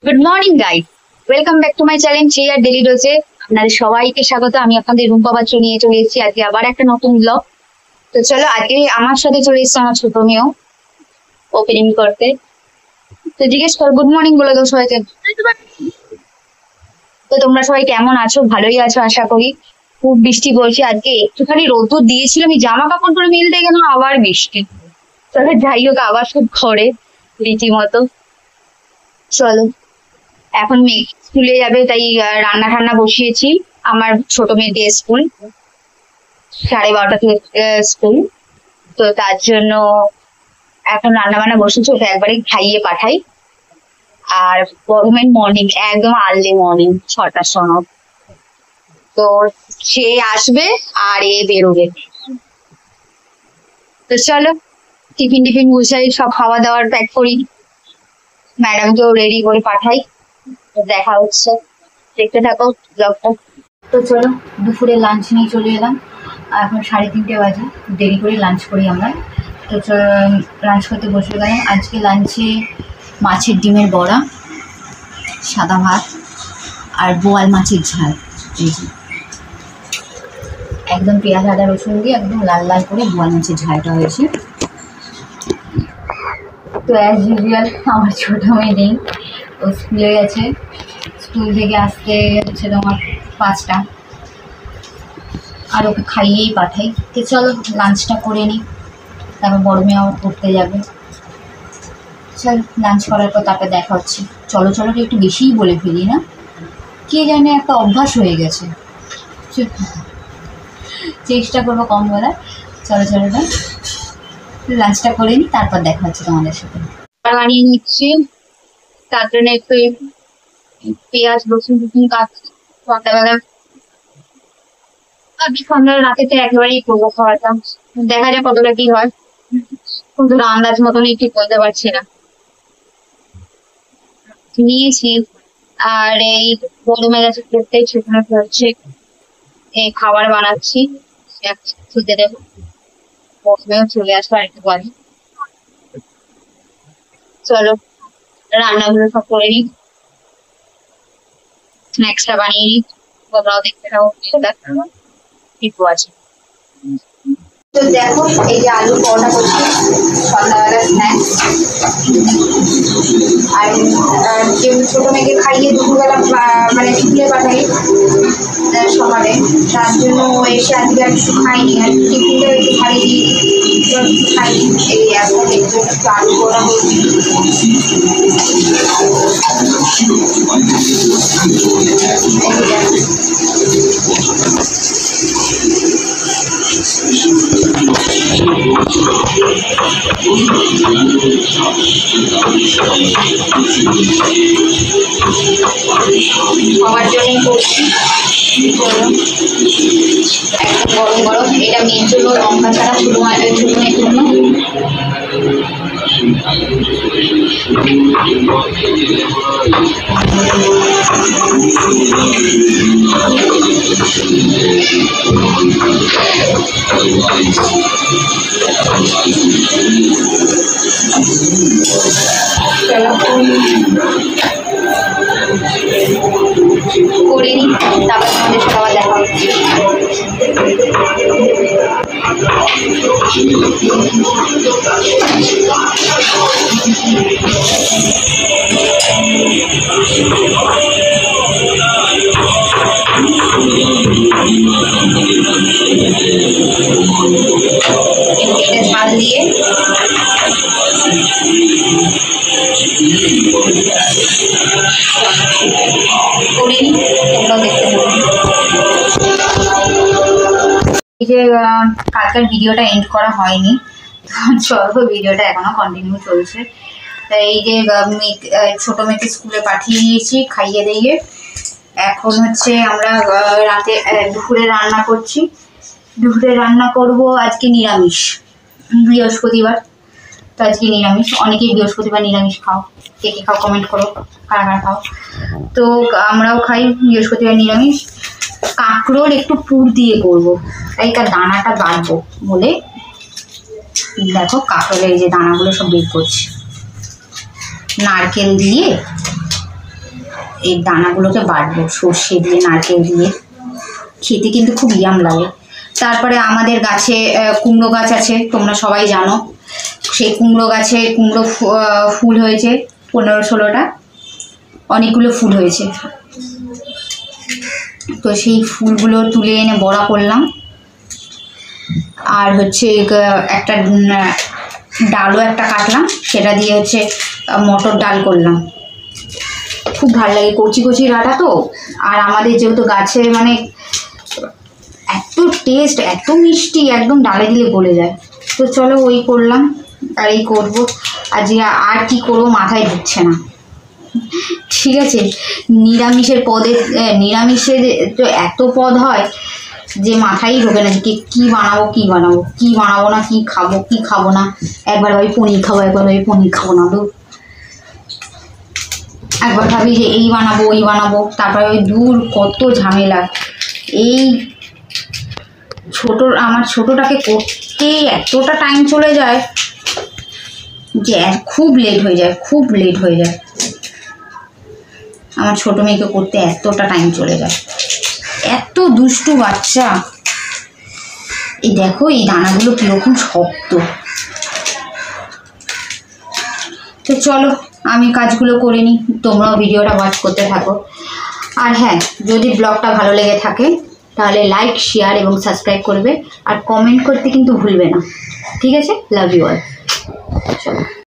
Good morning guys, welcome back to my channel chair daily ডোজে। আপনাদের সবাইকে স্বাগত। আমি আপনাদের রুম্পা বাচ্চু নিয়ে চলে এসেছি আজকে আবার একটা নতুন ব্লগ। তো চলো, আজকে আমার সাথে চলে এসেছে আমার ছোট মেয়েও ওপেনিং করতে। তো জিজ্ঞেস করো, গুড মর্নিং বলে দাও সবাইকে। তো তোমরা সবাই কেমন আছো? ভালোই আছো আশা করি। খুব বৃষ্টি পড়ছে আজকে, একটুখানি রোদ্দুর দিয়েছিল, আমি জামা কাপড় করে মেলতে গেলাম, আবার বৃষ্টি। তবে যাই হোক, আবার সব ঘরে রীতিমতো। চলো, এখন মেয়ে স্কুলে যাবে, তাই রান্না ঠান্না বসিয়েছি। আমার ছোট মেয়েটি স্কুল 12:30 থেকে স্কুল, তো তার জন্য এখন রান্না বান্না বসেছি, ওকে একবারে খাইয়ে পাঠাই। আর গরমের মর্নিং, একদম আর্লি মর্নিং 6টার সময় তো সে আসবে আর এ বেরোবে। তো চলো, টিফিন টিফিন গুছাই, সব খাওয়া দাওয়ার প্যাক করি, ম্যাডামকেও রেডি করে পাঠাই। তো দেখা হচ্ছে, দেখতে থাকো ব্লগটা। তো চলো, দুপুরে লাঞ্চ নিয়ে চলে এলাম। এখন 3:30 বাজে, দেরি করে লাঞ্চ করি আমরা। তো লাঞ্চ করতে বসে গেলাম। আজকে লাঞ্চে মাছের ডিমের বড়া, সাদা ভাত আর বোয়াল মাছের ঝাল। এই যে একদম পেঁয়াজ আদা রসুন দিয়ে একদম লাল লাল করে বোয়াল মাছের ঝালটা হয়েছে। তো অ্যাজ ইউজুয়াল আমার ছোটো মেয়ে নেই, ও স্কুলে গেছে। স্কুল থেকে আসতে হচ্ছে তোমার 5টা, আর ওকে খাইয়েই পাঠাই। তো চলো লাঞ্চটা করে নিই, তারপর বড় মেয়ে আবার পড়তে যাবে। চল, লাঞ্চ করার পর তারপর দেখা হচ্ছে। চলো চলোটা একটু বেশিই বলে ফেলি না, কে জানে, একটা অভ্যাস হয়ে গেছে। চেষ্টা করবো কম বলার। চলো চলোটা লাঞ্চটা করে নিই, তারপর দেখা হচ্ছে তোমাদের সাথে। বানিয়ে নিচ্ছি, তার জন্য একটু পেঁয়াজ রসুন টুসুন কাটছি সকালবেলা। সন্ধ্যা রাতে তো একেবারেই করবো খাওয়াটা, দেখা যাক কতটা কি হয়, কিন্তু আন্দাজ মতনই ঠিক বলতে পারছি না। নিয়েছি, আর এই গরমে গেছে খেতে, সেখানে হচ্ছে এই খাবার বানাচ্ছি, খেতে দেবো। গরমেও চলে আসবো আর একটু পরে। চলো রান্নাগুলো সব করে নিই, স্ন্যাক্সটা বানিয়ে নিই, তোমরাও দেখতে থাকো, একটু আছে। তো দেখো, এই যে আলু পরোটা করছি সন্ধ্যাবেলা স্ন্যাক্স। আর যেহেতু ছোটো মেয়েকে খাইয়ে দুপুরবেলা মানে স্কুলে পাঠাই সকালে, তার জন্য ও এসে আজকে আর কিছু খাইনি, আর টিফিনটাও একটু ভারী দিয়েছি, একটু খাইনি। এই এখন এর জন্য একটু আলু পরোটা করছি। সবার জন্যই করছি, একদম গরম গরম। এটা মেয়ের জন্য লঙ্কা ছাড়া, ছোটো মেয়ের জন্য। করে নিই, তারপর আমাদের সবার দেখা হচ্ছে। ঝাল দিয়ে করে নিই, তোমরাও দেখতে পাবো। এই যে কালকের ভিডিওটা এন্ড করা হয়নি, চলো ভিডিওটা এখনো কন্টিনিউ চলছে। তাই এই যে ছোটো মেয়েকে স্কুলে পাঠিয়ে দিয়েছি খাইয়ে দিয়ে। এখন হচ্ছে আমরা রাতে দুপুরে রান্না করছি। দুপুরে রান্না করব আজকে নিরামিষ, বৃহস্পতিবার তো আজকে নিরামিষ। অনেকেই বৃহস্পতিবার নিরামিষ খাও, কে কে খাও কমেন্ট করো, কারা কারা খাও। তো আমরাও খাই বৃহস্পতিবার নিরামিষ। কাঁকরোল একটু পুর দিয়ে করবো, তাই তার দানাটা বাড়বো বলে দেখো কাঁকরোলের এই যে দানাগুলো সব বের করছি। নারকেল দিয়ে এই দানাগুলোকে বাটবো সর্ষে দিয়ে, নারকেল দিয়ে, খেতে কিন্তু খুব ইয়াম লাগে। তারপরে আমাদের গাছে কুমড়ো গাছ আছে, তোমরা সবাই জানো। সেই কুমড়ো গাছে কুমড়ো ফুল হয়েছে 15-16টা, অনেকগুলো ফুল হয়েছে। তো সেই ফুলগুলো তুলে এনে বড়া করলাম। আর হচ্ছে একটা ডালও একটা কাটলাম, সেটা দিয়ে হচ্ছে মটর ডাল করলাম। খুব ভালো লাগে, কচি কচি ডাঁটা তো। আর আমাদের যেহেতু গাছে মানে এত টেস্ট, এত মিষ্টি, একদম ডালে দিলে গলে যায়। তো চলো ওই করলাম, আর এই করবো। আর কি করবো মাথায় ঢুকছে না। ঠিক আছে, নিরামিষের তো এত পদ হয় যে মাথায় ঢোকে না, কি বানাবো না, কি খাবো না। একবার ভাবি পনির খাবো, একবার ভাবি পনির খাবো না, একবার ভাবি যে এই বানাবো ওই বানাবো, তারপরে ওই দূর কত ঝামেলা। এই আমার ছোটটাকে করতে এতটা টাইম চলে যায় যে খুব লেট হয়ে যায়। আমার ছোট মেয়েকে করতে এতটা টাইম চলে যায়, এত দুষ্টু বাচ্চা। এই দেখো এই দানাগুলো কিরকম শক্ত। তো চলো আমি কাজগুলো করে নিই, তোমরাও ভিডিওটা ওয়াচ করতে থাকো। আর হ্যাঁ, যদি ব্লগটা ভালো লেগে থাকে তাহলে লাইক, শেয়ার এবং সাবস্ক্রাইব করবে, আর কমেন্ট করতে কিন্তু ভুলবে না। ঠিক আছে, লাভ ইউ অল। চলো।